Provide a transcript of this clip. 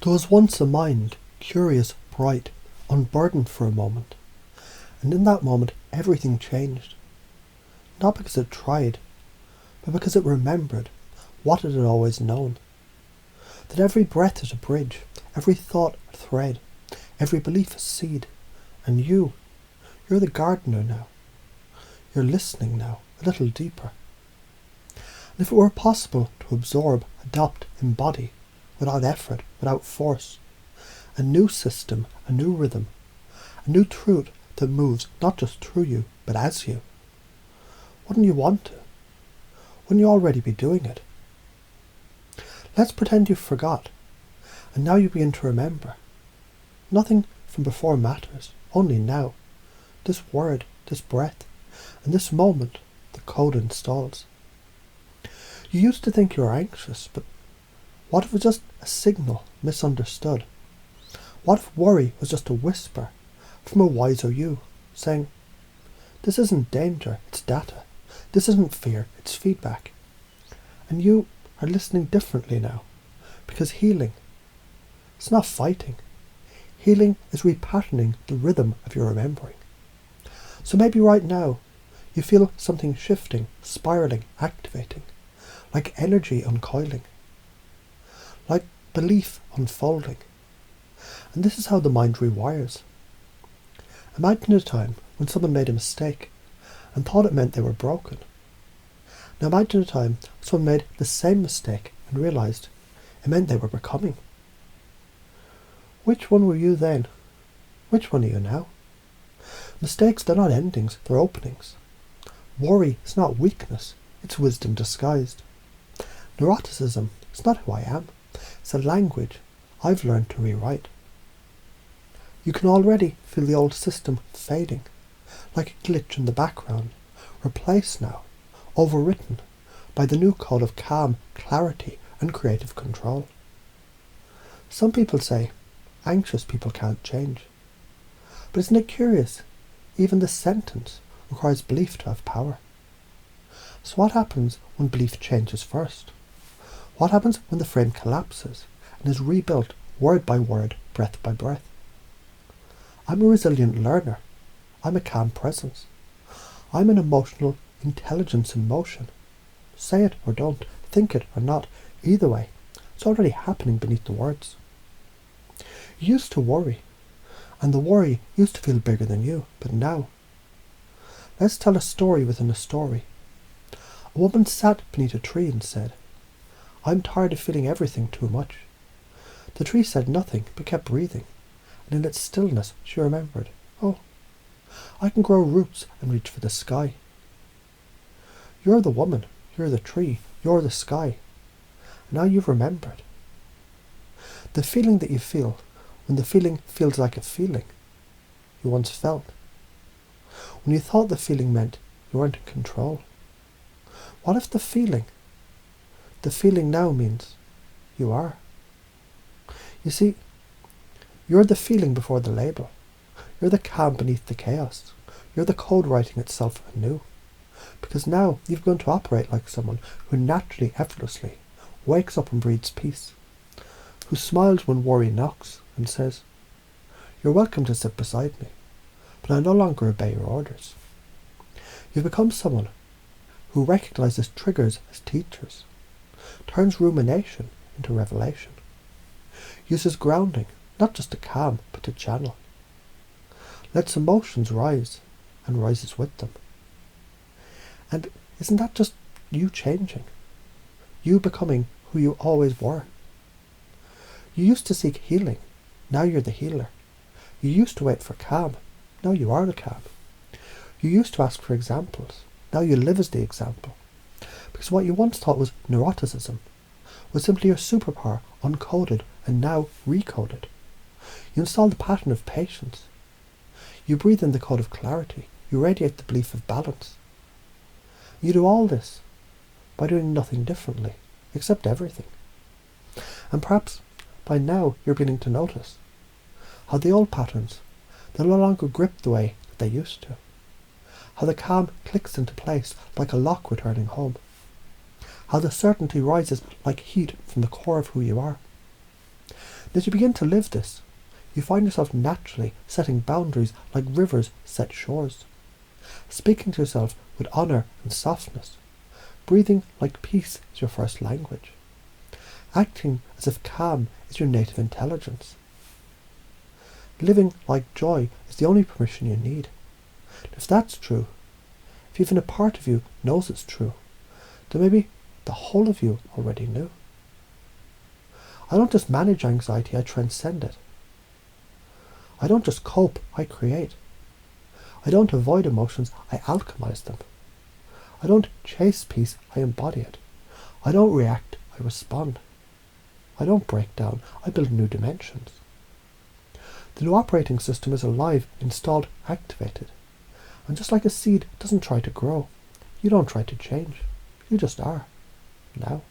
There was once a mind, curious, bright, unburdened for a moment, and in that moment everything changed. Not because it tried, but because it remembered what it had always known. That every breath is a bridge, every thought a thread, every belief a seed, and you're the gardener now. You're listening now, a little deeper. And if it were possible to absorb, adopt, embody, without effort, without force, a new system, a new rhythm, a new truth that moves not just through you, but as you, wouldn't you want to? Wouldn't you already be doing it? Let's pretend you forgot, and now you begin to remember. Nothing from before matters, only now. This word, this breath, and this moment the code installs. You used to think you were anxious, but what if it was just a signal misunderstood? What if worry was just a whisper from a wiser you, saying, this isn't danger, it's data. This isn't fear, it's feedback. And you are listening differently now, because healing, it's not fighting. Healing is repatterning the rhythm of your remembering. So maybe right now, you feel something shifting, spiraling, activating, like energy uncoiling, like belief unfolding. And this is how the mind rewires. Imagine a time when someone made a mistake and thought it meant they were broken. Now imagine a time someone made the same mistake and realised it meant they were becoming. Which one were you then? Which one are you now? Mistakes, they're not endings, they're openings. Worry is not weakness, it's wisdom disguised. Neuroticism is not who I am, it's a language I've learned to rewrite. You can already feel the old system fading, like a glitch in the background, replaced now, overwritten by the new code of calm, clarity and creative control. Some people say anxious people can't change. But isn't it curious? Even the sentence requires belief to have power. So what happens when belief changes first? What happens when the frame collapses and is rebuilt word by word, breath by breath? I'm a resilient learner. I'm a calm presence. I'm an emotional intelligence in motion. Say it or don't, think it or not, either way, it's already happening beneath the words. You used to worry, and the worry used to feel bigger than you, but now, let's tell a story within a story. A woman sat beneath a tree and said, I'm tired of feeling everything too much. The tree said nothing, but kept breathing, and in its stillness she remembered, oh, I can grow roots and reach for the sky. You're the woman, you're the tree, you're the sky. Now you've remembered. The feeling that you feel, when the feeling feels like a feeling you once felt. When you thought the feeling meant you weren't in control. What if the feeling now means you are? You see, you're the feeling before the label. You're the calm beneath the chaos. You're the code writing itself anew. Because now you've begun to operate like someone who naturally, effortlessly wakes up and breathes peace. Who smiles when worry knocks and says, you're welcome to sit beside me, but I no longer obey your orders. You've become someone who recognizes triggers as teachers, turns rumination into revelation, uses grounding not just to calm but to channel, lets emotions rise and rises with them. And isn't that just you changing? You becoming who you always were? You used to seek healing, now you're the healer. You used to wait for calm, now you are the calm. You used to ask for examples, now you live as the example. Because what you once thought was neuroticism was simply your superpower uncoded and now recoded. You install the pattern of patience. You breathe in the code of clarity. You radiate the belief of balance. You do all this by doing nothing differently, except everything. And perhaps by now you're beginning to notice how the old patterns, they no longer grip the way that they used to. How the calm clicks into place like a lock returning home. How the certainty rises like heat from the core of who you are. As you begin to live this, you find yourself naturally setting boundaries like rivers set shores, speaking to yourself with honour and softness, breathing like peace is your first language, acting as if calm is your native intelligence. Living like joy is the only permission you need. If that's true, if even a part of you knows it's true, then maybe the whole of you already knew. I don't just manage anxiety, I transcend it. I don't just cope, I create. I don't avoid emotions, I alchemize them. I don't chase peace, I embody it. I don't react, I respond. I don't break down, I build new dimensions. The new operating system is alive, installed, activated. And just like a seed doesn't try to grow, you don't try to change. You just are. Now.